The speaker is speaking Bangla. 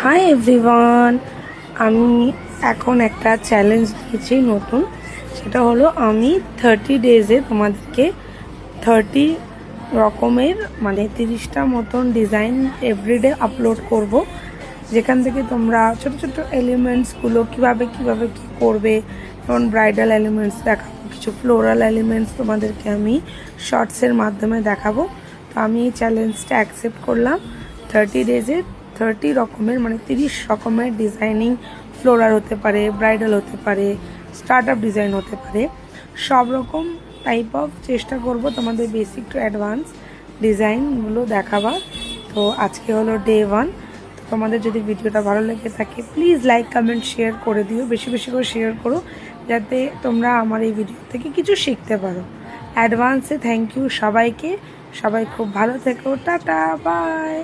হাই এভরিওয়ান, আমি এখন একটা চ্যালেঞ্জ দিয়েছি নতুন। সেটা হলো আমি 30 ডেজে তোমাদেরকে 30 রকমের 30টা মতন ডিজাইন এভরিডে আপলোড করব, যেখান থেকে তোমরা ছোট ছোট এলিমেন্টসগুলো কীভাবে কী করবে, যেমন ব্রাইডাল এলিমেন্টস দেখাবো, কিছু ফ্লোরাল এলিমেন্টস তোমাদেরকে আমি শর্টসের মাধ্যমে দেখাবো। তো আমি এই চ্যালেঞ্জটা অ্যাকসেপ্ট করলাম। 30 ডেজে 30 রকমের 30 রকমের ডিজাইনিং ফ্লোরাল হতে পারে, ব্রাইডাল হতে পারে, স্টার্ট আপ ডিজাইন হতে পারে, সব রকম টাইপ অফ চেষ্টা করব তোমাদের বেসিক টু অ্যাডভান্স ডিজাইনগুলো দেখাবার। তো আজকে হলো ডে 1। তো তোমাদের যদি ভিডিওটা ভালো লেগে থাকে প্লিজ লাইক কমেন্ট শেয়ার করে দিও, বেশি বেশি করে শেয়ার করো, যাতে তোমরা আমার এই ভিডিও থেকে কিছু শিখতে পারো। অ্যাডভান্সে থ্যাংক ইউ সবাইকে। সবাই খুব ভালো থেকো। Tata, by.